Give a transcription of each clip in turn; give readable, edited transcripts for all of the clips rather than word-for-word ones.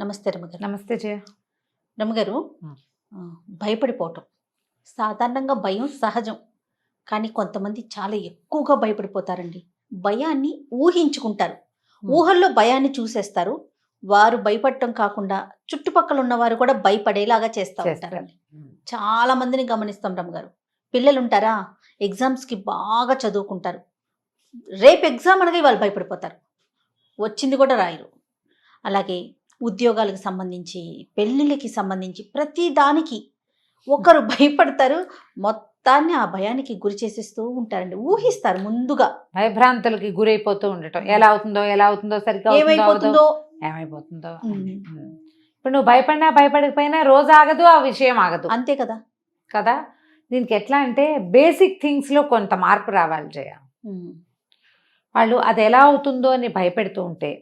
నమస్తే రమగారు. నమస్తే జయ. రమగారు, భయపడిపోవటం సాధారణంగా భయం సహజం. కానీ కొంతమంది చాలా ఎక్కువగా భయపడిపోతారండి. భయాన్ని ఊహించుకుంటారు. ఊహల్లో భయాన్ని చూసేస్తారు. వారు భయపడటం కాకుండా చుట్టుపక్కల ఉన్నవారు కూడా భయపడేలాగా చేస్తూ ఉంటారండి. చాలా మందిని గమనిస్తాం రమగారు. పిల్లలు ఉంటారా, ఎగ్జామ్స్కి బాగా చదువుకుంటారు. రేపు ఎగ్జామ్ అనగా వాళ్ళు భయపడిపోతారు. వచ్చింది కూడా రాయరు. అలాగే ఉద్యోగాలకు సంబంధించి, పెళ్ళిళ్ళకి సంబంధించి ప్రతి దానికి ఒకరు భయపడతారు. మొత్తాన్ని ఆ భయానికి గురి చేసేస్తూ ఉంటారండి. ఊహిస్తారు ముందుగా, భయభ్రాంతులకి గురైపోతూ ఉండటం. ఎలా అవుతుందో సరిగ్గా ఏమైపోతుందో. ఇప్పుడు నువ్వు భయపడినా భయపడకపోయినా రోజు ఆగదు, ఆ విషయం ఆగదు. అంతే కదా కదా. దీనికి ఎట్లా అంటే బేసిక్ థింగ్స్లో కొంత మార్పు రావాలి జయ. వాళ్ళు అది ఎలా అవుతుందో అని భయపెడుతూ ఉంటే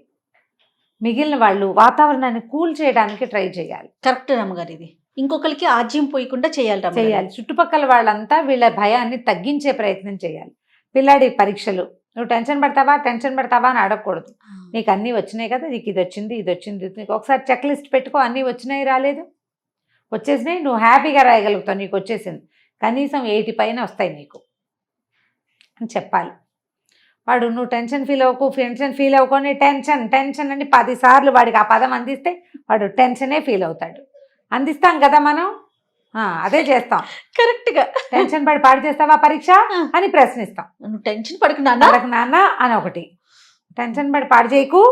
మిగిలిన వాళ్ళు వాతావరణాన్ని కూల్ చేయడానికి ట్రై చేయాలి. కరెక్ట్ రమ్మగారు. ఇది ఇంకొకరికి ఆజ్యం పోయకుండా చేయాలి. చుట్టుపక్కల వాళ్ళంతా వీళ్ళ భయాన్ని తగ్గించే ప్రయత్నం చేయాలి. పిల్లాడి పరీక్షలు, నువ్వు టెన్షన్ పడతావా అని అడగకూడదు. నీకు అన్నీ వచ్చినాయి కదా, నీకు ఇది వచ్చింది, నీకు ఒకసారి చెక్ లిస్ట్ పెట్టుకో. అన్నీ వచ్చినాయి, రాలేదు, వచ్చేసినాయి, నువ్వు హ్యాపీగా రాయగలుగుతావు, నీకు వచ్చేసింది, కనీసం 80 పైన వస్తాయి నీకు అని చెప్పాలి. వాడు నువ్వు టెన్షన్ ఫీల్ అవ్వకొని టెన్షన్ అని 10 సార్లు వాడికి ఆ పదం అందిస్తే వాడు టెన్షనే ఫీల్ అవుతాడు. అందిస్తాం కదా మనం, అదే చేస్తాం. కరెక్ట్గా టెన్షన్ పడి పాడు చేస్తావా పరీక్ష అని ప్రశ్నిస్తాం. నువ్వు టెన్షన్ పడకు నాన్న అని ఒకటి, టెన్షన్ పడి పాడు చేయకు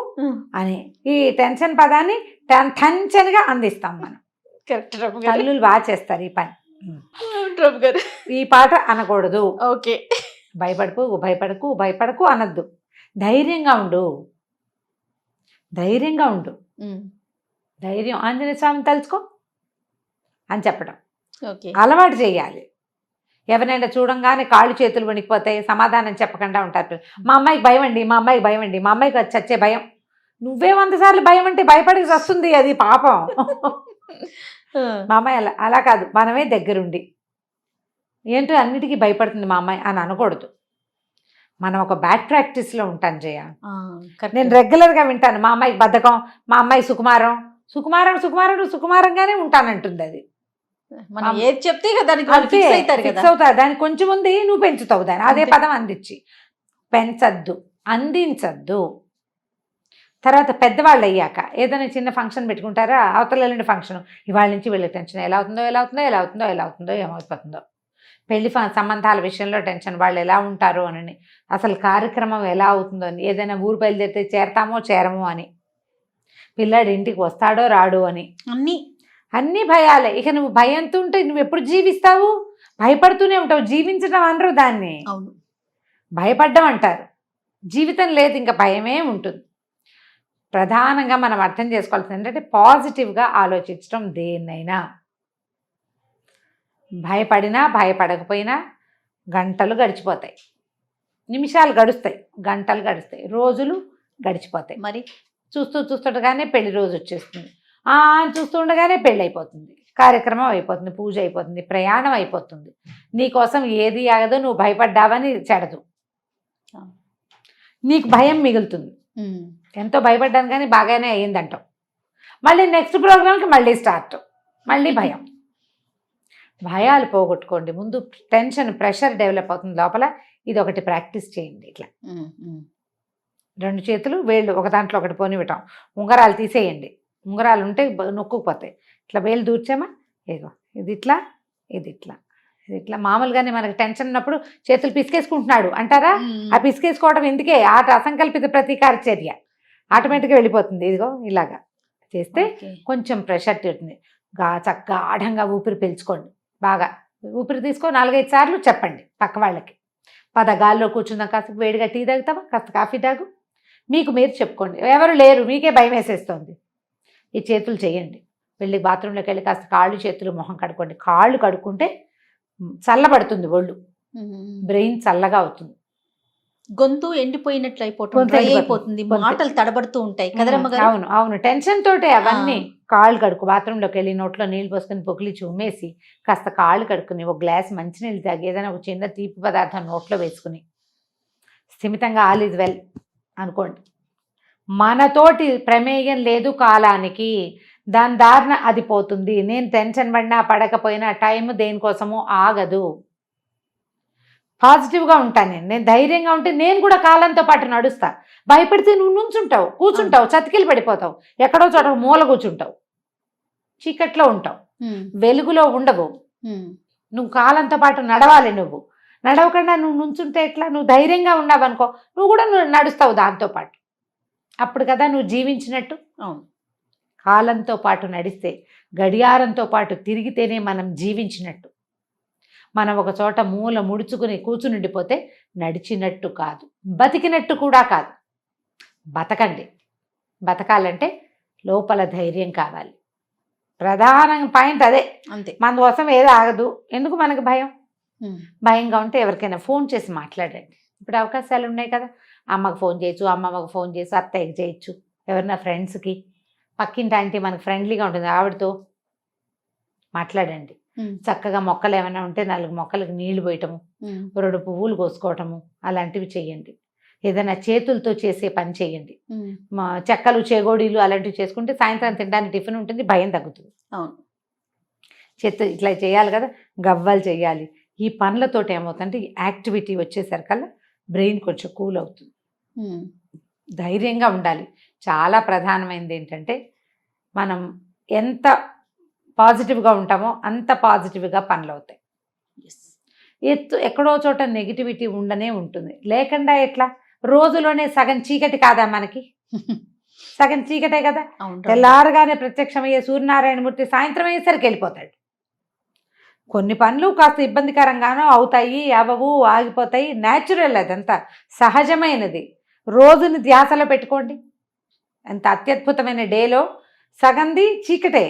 అని ఈ టెన్షన్ పదాన్ని టెన్షన్గా అందిస్తాం మనం. కరెక్ట్. తల్లులు బాగా చేస్తారు ఈ పని. ఈ పాట అనకూడదు. ఓకే, భయపడకు అనద్దు. ధైర్యంగా ఉండు. ధైర్యం ఆంజనేయ స్వామిని తలుచుకో అని చెప్పడం అలవాటు చేయాలి. ఎవరైనా చూడంగానే కాళ్ళు చేతులు వణికిపోతాయి, సమాధానం చెప్పకుండా ఉంటారు. మా అమ్మాయికి భయం అండి, మా అమ్మాయికి చచ్చే భయం. నువ్వే 100 సార్లు భయం అంటే భయపడి వస్తుంది, అది పాపం. మా అమ్మాయి అలా కాదు, మనమే దగ్గరుండి ఏంటో అన్నిటికీ భయపడుతుంది మా అమ్మాయి అని అనకూడదు. మనం ఒక బ్యాడ్ ప్రాక్టీస్లో ఉంటాం జయ. నేను రెగ్యులర్గా వింటాను, మా అమ్మాయికి బద్ధకం, మా అమ్మాయి సుకుమారంగానే ఉంటానంటుంది. అది ఏది చెప్తే ఫిక్స్ అవుతారు. దానికి కొంచెం ఉంది, నువ్వు పెంచుతావు దాన్ని. అదే పదం అందించి పెంచద్దు, అందించద్దు. తర్వాత పెద్దవాళ్ళు అయ్యాక ఏదైనా చిన్న ఫంక్షన్ పెట్టుకుంటారా, అవతల వెళ్ళిన ఫంక్షన్, ఇవాళ నుంచి వెళ్ళే టెన్షన్ ఎలా అవుతుందో ఏమైపోతుందో. పెళ్లి సంబంధాల విషయంలో టెన్షన్, వాళ్ళు ఎలా ఉంటారు అని, అసలు కార్యక్రమం ఎలా అవుతుందో అని, ఏదైనా ఊరు బయలుదేరితే చేరతామో చేరమో అని, పిల్లాడు ఇంటికి వస్తాడో రాడు అని, అన్నీ భయాలే. ఇక నువ్వు భయంతో ఉంటే నువ్వు ఎప్పుడు జీవిస్తావు? భయపడుతూనే ఉంటావు. జీవించడం అనరు దాన్ని, భయపడ్డం అంటారు. జీవితం లేదు, ఇంకా భయమే ఉంటుంది. ప్రధానంగా మనం అర్థం చేసుకోవాల్సింది ఏంటంటే పాజిటివ్గా ఆలోచించడం. దేన్నైనా భయపడినా భయపడకపోయినా గంటలు గడిచిపోతాయి, నిమిషాలు గడుస్తాయి, గంటలు గడుస్తాయి, రోజులు గడిచిపోతాయి. మరి చూస్తుండగానే పెళ్లి రోజు వచ్చేస్తుంది, చూస్తుండగానే పెళ్ళి అయిపోతుంది, కార్యక్రమం అయిపోతుంది, పూజ అయిపోతుంది, ప్రయాణం అయిపోతుంది. నీకోసం ఏది ఆగదో, నువ్వు భయపడ్డావని చెడదు, నీకు భయం మిగులుతుంది. ఎంతో భయపడ్డాను కానీ బాగానే అయ్యిందంటావు. మళ్ళీ నెక్స్ట్ ప్రోగ్రామ్కి మళ్ళీ స్టార్ట్, మళ్ళీ భయం. భయాలు పోగొట్టుకోండి. ముందు టెన్షన్, ప్రెషర్ డెవలప్ అవుతుంది లోపల. ఇది ఒకటి ప్రాక్టీస్ చేయండి. ఇట్లా 2 చేతులు వేళ్ళు ఒక దాంట్లో ఒకటి పోనివ్వటం, ఉంగరాలు తీసేయండి. ఉంగరాలు ఉంటే నొక్కుపోతాయి. ఇట్లా వేలు దూర్చామా, ఇదిగో ఇది ఇట్లా, ఇది ఇట్లా, ఇది ఇట్లా. మామూలుగానే మనకు టెన్షన్ ఉన్నప్పుడు చేతులు పిసికేసుకుంటున్నాడు అంటారా, ఆ పిసికేసుకోవడం ఎందుకే, అసంకల్పిత ప్రతీకార చర్య, ఆటోమేటిక్గా వెళ్ళిపోతుంది. ఇదిగో ఇలాగా చేస్తే కొంచెం ప్రెషర్ తీరుతుంది. చక్కగా గాఢంగా ఊపిరి పీల్చుకోండి. బాగా ఊపిరి తీసుకో 4-5 సార్లు చెప్పండి పక్క వాళ్ళకి. గాల్లో కూర్చుందాం, కాస్త వేడిగా టీ తాగుతావా, కాస్త కాఫీ తాగు, మీకు మీరు చెప్పుకోండి. ఎవరు లేరు, మీకే భయం వేసేస్తుంది. ఈ చేతులు చేయండి. వెళ్ళి బాత్రూంలోకి వెళ్ళి కాస్త కాళ్ళు చేతులు మొహం కడుక్కోండి. కాళ్ళు కడుక్కుంటే చల్లబడుతుంది ఒళ్ళు, బ్రెయిన్ చల్లగా అవుతుంది. గొంతు ఎండిపోయినట్లు అయిపోతుంది, మాటలు తడబడుతూ ఉంటాయి కదరమ్మగారు. అవును టెన్షన్ తోటే అవన్నీ. కాళ్ళు కడుకు, బాత్రూంలోకి వెళ్ళి నోట్లో నీళ్ళు పోసుకొని పొకిలి ఉమ్మేసి కాస్త కాళ్ళు కడుక్కుని ఒక గ్లాస్ మంచినీళ్ళు తాగి ఏదైనా ఒక చిన్న తీపి పదార్థం నోట్లో వేసుకుని స్థిమితంగా ఆల్ ఈజ్ వెల్ అనుకోండి. మనతోటి ప్రమేయం లేదు కాలానికి, దాని దారిన అది పోతుంది. నేను టెన్షన్ పడినా పడకపోయినా టైం దేనికోసమో ఆగదు. పాజిటివ్గా ఉంటాను నేను ధైర్యంగా ఉంటే నేను కూడా కాలంతో పాటు నడుస్తా. భయపడితే నువ్వు నుంచుంటావు, కూర్చుంటావు, చతికిలు పడిపోతావు, ఎక్కడో చోట మూల కూర్చుంటావు, చీకట్లో ఉంటావు, వెలుగులో ఉండవు. నువ్వు కాలంతో పాటు నడవాలి. నువ్వు నడవకుండా నువ్వు నుంచుంటే ఎట్లా? నువ్వు ధైర్యంగా ఉన్నావనుకో, నువ్వు కూడా నడుస్తావు దాంతో పాటు. అప్పుడు కదా నువ్వు జీవించినట్టు. అవును. కాలంతో పాటు నడిస్తే, గడియారంతో పాటు తిరిగితేనే మనం జీవించినట్టు. మనం ఒక చోట మూల ముడుచుకుని కూర్చునిండిపోతే నడిచినట్టు కాదు, బతికినట్టు కూడా కాదు. బతకండి. బతకాలంటే లోపల ధైర్యం కావాలి. ప్రధాన పాయింట్ అదే. అంతే. మన కోసం ఏది ఆగదు. ఎందుకు మనకు భయం? భయంగా ఉంటే ఎవరికైనా ఫోన్ చేసి మాట్లాడండి. ఇప్పుడు అవకాశాలు ఉన్నాయి కదా. అమ్మకు ఫోన్ చేయొచ్చు, అమ్మమ్మకు ఫోన్ చేసి అత్తయ్యకి చేయొచ్చు, ఎవరైనా ఫ్రెండ్స్కి, పక్కింటి ఆంటీ మనకు ఫ్రెండ్లీగా ఉంటుంది, ఆవిడతో మాట్లాడండి. చక్కగా మొక్కలు ఏమైనా ఉంటే 4 మొక్కలకు నీళ్లు పోయటము, 2 పువ్వులు కోసుకోవటము, అలాంటివి చేయండి. ఏదైనా చేతులతో చేసే పని చేయండి. చెక్కలు, చేగోడీలు అలాంటివి చేసుకుంటే సాయంత్రం తినడానికి టిఫిన్ ఉంటుంది, భయం తగ్గుతుంది. అవును. చేత ఇట్లా చేయాలి కదా, గవ్వలు చేయాలి. ఈ పనులతోటి ఏమవుతుందంటే యాక్టివిటీ వచ్చేసరికల్లా బ్రెయిన్ కొంచెం కూల్ అవుతుంది. ధైర్యంగా ఉండాలి. చాలా ప్రధానమైనది ఏంటంటే మనం ఎంత పాజిటివ్గా ఉంటామో అంత పాజిటివ్గా పనులు అవుతాయి. ఎక్కడో చోట నెగిటివిటీ ఉండనే ఉంటుంది. లేకుండా ఎట్లా? రోజులోనే సగం చీకటి కాదా మనకి? సగం చీకటే కదా. తెల్లారగానే ప్రత్యక్షమయ్యే సూర్యనారాయణమూర్తి సాయంత్రం అయ్యేసరికి వెళ్ళిపోతాడు. కొన్ని పనులు కాస్త ఇబ్బందికరంగానో అవుతాయి, అవవు, ఆగిపోతాయి. న్యాచురల్, అదంతా సహజమైనది. రోజుని ధ్యాసలో పెట్టుకోండి. అంత అత్యద్భుతమైన డేలో సగంది చీకటే,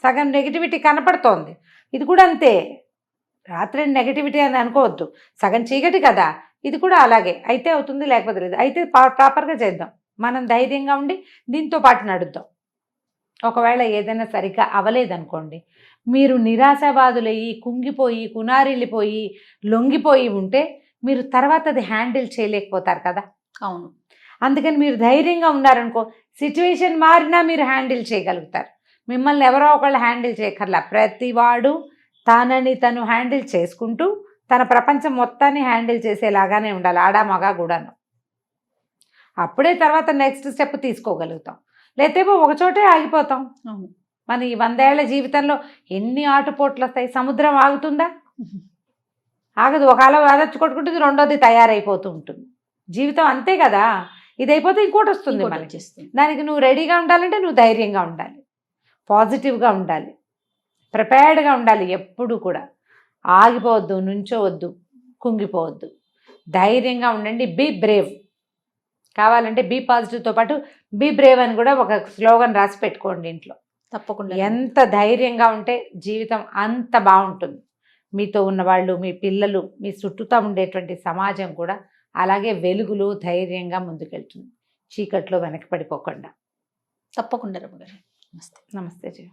సగం నెగిటివిటీ కనపడుతోంది. ఇది కూడా అంతే. రాత్రి నెగిటివిటీ అని అనుకోవద్దు, సగం చీకటి కదా. ఇది కూడా అలాగే. అయితే అవుతుంది, లేకపోతే లేదు. అయితే ప్రాపర్గా చేద్దాం. మనం ధైర్యంగా ఉండి దీంతో పాటు నడుద్దాం. ఒకవేళ ఏదైనా సరిగ్గా అవలేదనుకోండి, మీరు నిరాశావాదులయ్యి, కుంగిపోయి, కునారిల్లిపోయి, లొంగిపోయి ఉంటే మీరు తర్వాత అది హ్యాండిల్ చేయలేకపోతారు కదా. అవును. అందుకని మీరు ధైర్యంగా ఉన్నారనుకో, సిచ్యువేషన్ మారినా మీరు హ్యాండిల్ చేయగలుగుతారు. మిమ్మల్ని ఎవరో ఒకళ్ళు హ్యాండిల్ చేయక్కర్లా. ప్రతివాడు తనని తను హ్యాండిల్ చేసుకుంటూ తన ప్రపంచం మొత్తాన్ని హ్యాండిల్ చేసేలాగానే ఉండాలి, ఆడా మగా కూడాను. అప్పుడే తర్వాత నెక్స్ట్ స్టెప్ తీసుకోగలుగుతాం. లేకపోతే ఒకచోటే ఆగిపోతాం. మన ఈ 100 ఏళ్ల జీవితంలో ఎన్ని ఆటుపోట్లు వస్తాయి? సముద్రం ఆగుతుందా? ఆగదు. ఒక అల అదొచ్చి కొట్టుకుంటుంది, రెండోది తయారైపోతూ ఉంటుంది. జీవితం అంతే కదా. ఇది అయిపోతే ఇంకోటి వస్తుంది మనకి. దానికి నువ్వు రెడీగా ఉండాలంటే నువ్వు ధైర్యంగా ఉండాలి, పాజిటివ్గా ఉండాలి, ప్రిపేర్డ్గా ఉండాలి. ఎప్పుడు కూడా ఆగిపోవద్దు, నుంచోవద్దు, కుంగిపోవద్దు. ధైర్యంగా ఉండండి. Be brave. కావాలంటే బీ పాజిటివ్తో పాటు బీ బ్రేవ్ అని కూడా ఒక స్లోగన్ రాసి పెట్టుకోండి ఇంట్లో. తప్పకుండా. ఎంత ధైర్యంగా ఉంటే జీవితం అంత బాగుంటుంది. మీతో ఉన్నవాళ్ళు, మీ పిల్లలు, మీ చుట్టూతా ఉండేటువంటి సమాజం కూడా అలాగే వెలుగులో ధైర్యంగా ముందుకెళ్తుంది, చీకట్లో వెనక్కి పడిపోకుండా. తప్పకుండా రమ్మగారు. నమస్తే. నమస్తే జయ.